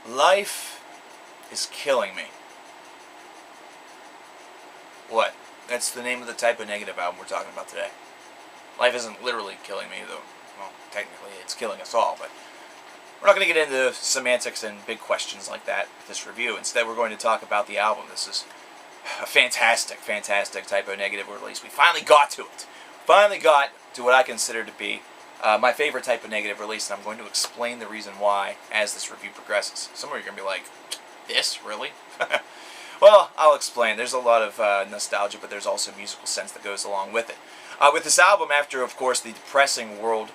Life is killing me. What? That's the name of the Type O Negative album we're talking about today. Life isn't literally killing me, though. Well, technically it's killing us all, but we're not going to get into semantics and big questions like that with this review. Instead, we're going to talk about the album. This is a fantastic, fantastic Type O Negative release. We finally got to it. Finally got to what I consider to be my favorite Type O Negative release, and I'm going to explain the reason why as this review progresses. Some of you are going to be like, this? Really? Well, I'll explain. There's a lot of nostalgia, but there's also musical sense that goes along with it. With this album, after, of course, the depressing world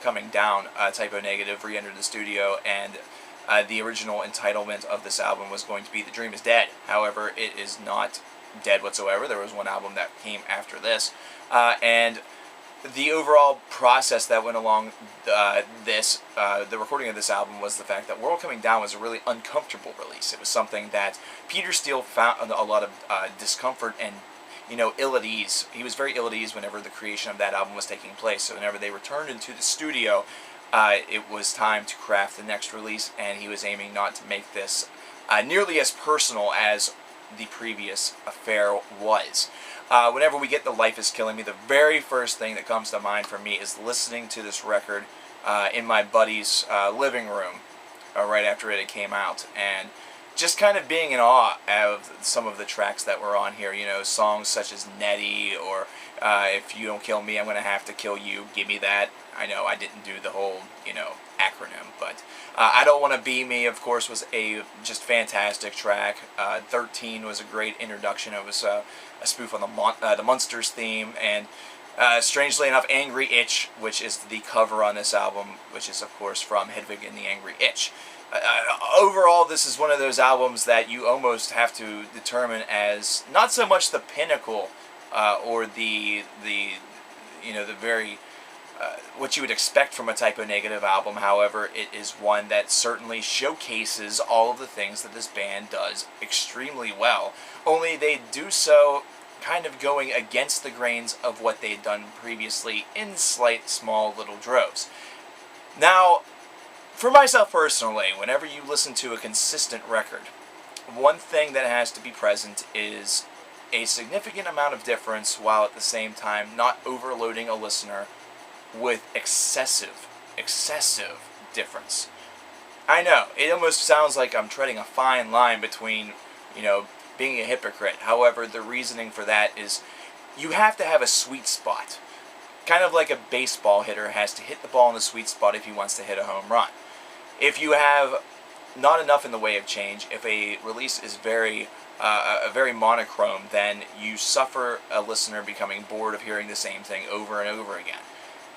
coming down, Type O Negative re-entered the studio, and the original entitlement of this album was going to be The Dream Is Dead. However, it is not dead whatsoever. There was one album that came after this, and the overall process that went along the recording of this album was the fact that World Coming Down was a really uncomfortable release. It was something that Peter Steele found a lot of discomfort and, ill at ease. He was very ill at ease whenever the creation of that album was taking place. So whenever they returned into the studio, it was time to craft the next release, and he was aiming not to make this nearly as personal as the previous affair was. Whenever we get the Life Is Killing Me, the very first thing that comes to mind for me is listening to this record in my buddy's living room right after it came out, and just kind of being in awe of some of the tracks that were on here. Songs such as Nettie, or If You Don't Kill Me, I'm Gonna Have to Kill You, Give Me That. I know I didn't do the whole, acronym, but I Don't Want to Be Me, of course, was a just fantastic track. 13 was a great introduction. It was a spoof on the Munsters theme, and strangely enough, Angry Itch, which is the cover on this album, which is, of course, from Hedwig and the Angry Itch. Overall, this is one of those albums that you almost have to determine as not so much the pinnacle or the very what you would expect from a Type O Negative album. However, it is one that certainly showcases all of the things that this band does extremely well, only they do so kind of going against the grains of what they had done previously in slight, small, little droves. Now, for myself personally, whenever you listen to a consistent record, one thing that has to be present is a significant amount of difference, while at the same time not overloading a listener with excessive difference. I know, it almost sounds like I'm treading a fine line between, being a hypocrite. However, the reasoning for that is you have to have a sweet spot. Kind of like a baseball hitter has to hit the ball in the sweet spot if he wants to hit a home run. If you have not enough in the way of change, if a release is very monochrome, then you suffer a listener becoming bored of hearing the same thing over and over again.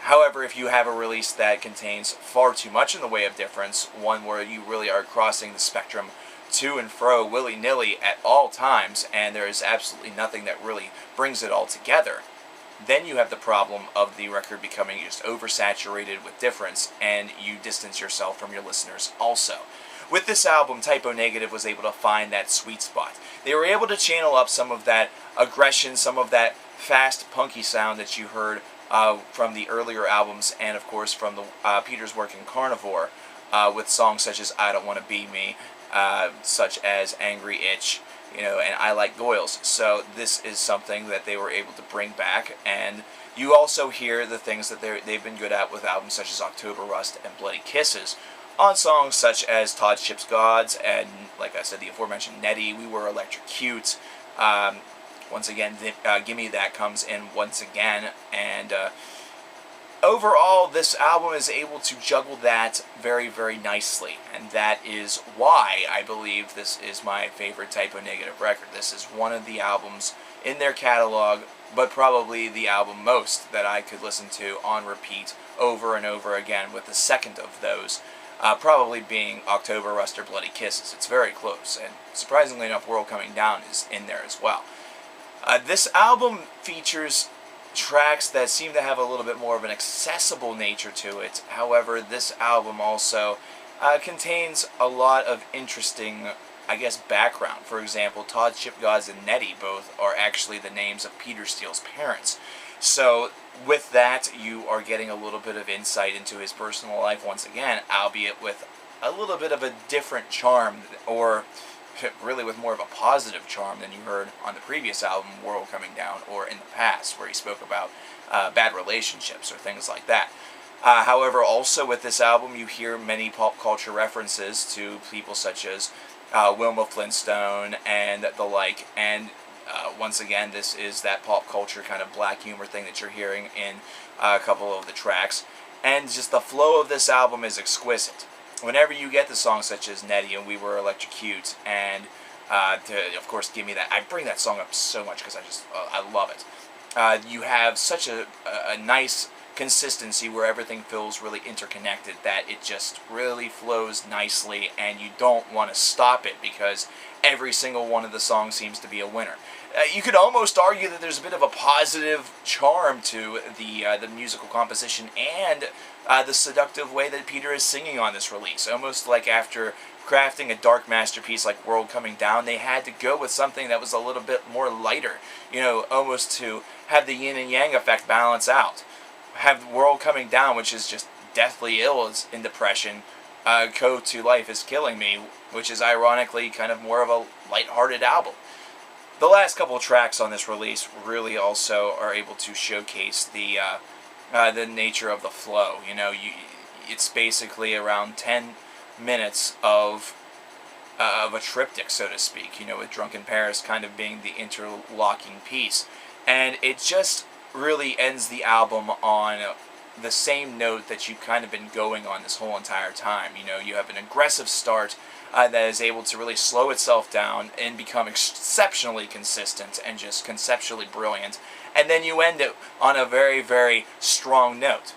However, if you have a release that contains far too much in the way of difference, one where you really are crossing the spectrum to and fro willy-nilly at all times, and there is absolutely nothing that really brings it all together, then you have the problem of the record becoming just oversaturated with difference, and you distance yourself from your listeners also. With this album, Type O Negative was able to find that sweet spot. They were able to channel up some of that aggression, some of that fast, punky sound that you heard from the earlier albums, and of course from the Peter's work in Carnivore, with songs such as I Don't Want to Be Me, such as Angry Itch, and I Like Goils. So this is something that they were able to bring back, and you also hear the things that they've been good at with albums such as October Rust and Bloody Kisses, on songs such as Todd Ship's Gods, and like I said, the aforementioned Nettie, We Were Electrocute. Once again, Gimme That comes in once again, and overall, this album is able to juggle that very, very nicely, and that is why I believe this is my favorite Type O Negative record. This is one of the albums in their catalog, but probably the album most that I could listen to on repeat over and over again, with the second of those probably being October Rust or Bloody Kisses. It's very close, and surprisingly enough, World Coming Down is in there as well. This album features tracks that seem to have a little bit more of an accessible nature to it. However, this album also contains a lot of interesting, background. For example, Todd Ship Gods and Nettie both are actually the names of Peter Steele's parents. So with that, you are getting a little bit of insight into his personal life once again, albeit with a little bit of a different charm, or really with more of a positive charm than you heard on the previous album, World Coming Down, or in the past, where he spoke about bad relationships or things like that. However, also with this album, you hear many pop culture references to people such as Wilma Flintstone and the like, and once again, this is that pop culture kind of black humor thing that you're hearing in a couple of the tracks, and just the flow of this album is exquisite. Whenever you get the songs such as Nettie and We Were Electrocute, and of course Give Me That, I bring that song up so much because I love it. You have such a nice consistency where everything feels really interconnected, that it just really flows nicely, and you don't want to stop it because every single one of the songs seems to be a winner. You could almost argue that there's a bit of a positive charm to the musical composition and the seductive way that Peter is singing on this release. Almost like after crafting a dark masterpiece like World Coming Down, they had to go with something that was a little bit more lighter, almost to have the yin and yang effect balance out. Have World Coming Down, which is just deathly ill in depression, go to Life Is Killing Me, which is ironically kind of more of a lighthearted album. The last couple of tracks on this release really also are able to showcase the nature of the flow. It's basically around 10 minutes of a triptych, so to speak. With Drunken Paris kind of being the interlocking piece, and it just really ends the album on the same note that you've kind of been going on this whole entire time. You have an aggressive start that is able to really slow itself down and become exceptionally consistent and just conceptually brilliant, and then you end it on a very, very strong note.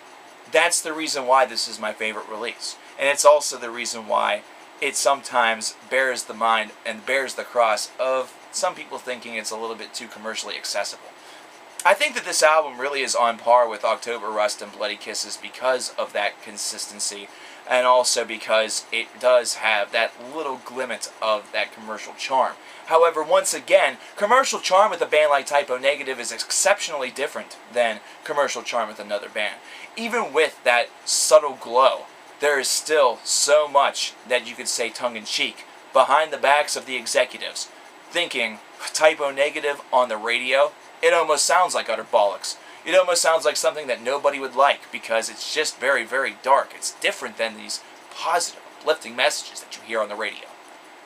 That's the reason why this is my favorite release, and it's also the reason why it sometimes bears the mind and bears the cross of some people thinking it's a little bit too commercially accessible. I think that this album really is on par with October Rust and Bloody Kisses because of that consistency, and also because it does have that little glint of that commercial charm. However, once again, commercial charm with a band like Typo Negative is exceptionally different than commercial charm with another band. Even with that subtle glow, there is still so much that you could say tongue-in-cheek behind the backs of the executives, thinking Typo Negative on the radio, it almost sounds like utter bollocks. It almost sounds like something that nobody would like because it's just very, very dark. It's different than these positive, uplifting messages that you hear on the radio.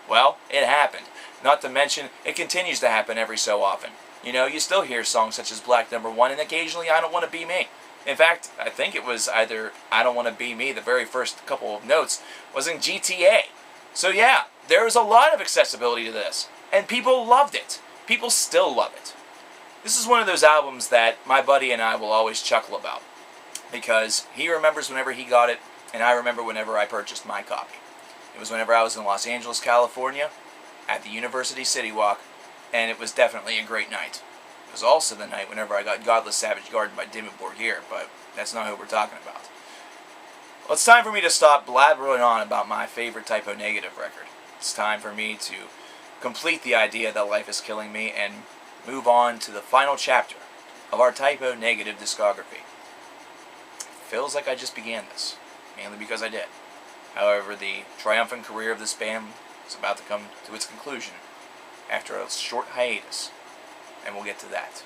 Well, it happened. Not to mention, it continues to happen every so often. You still hear songs such as Black Number 1 and occasionally I Don't Want to Be Me. In fact, I think it was either I Don't Want to Be Me, the very first couple of notes, was in GTA. So yeah, there was a lot of accessibility to this, and people loved it. People still love it. This is one of those albums that my buddy and I will always chuckle about, because he remembers whenever he got it, and I remember whenever I purchased my copy. It was whenever I was in Los Angeles, California, at the University City Walk, and it was definitely a great night. It was also the night whenever I got Godless Savage Garden by Dimmu Borgir, but that's not who we're talking about. Well, it's time for me to stop blabbering on about my favorite Typo Negative record. It's time for me to complete the idea that Life Is Killing Me and move on to the final chapter of our Typo Negative discography. Feels like I just began this, mainly because I did. However, the triumphant career of this band is about to come to its conclusion after a short hiatus, and we'll get to that.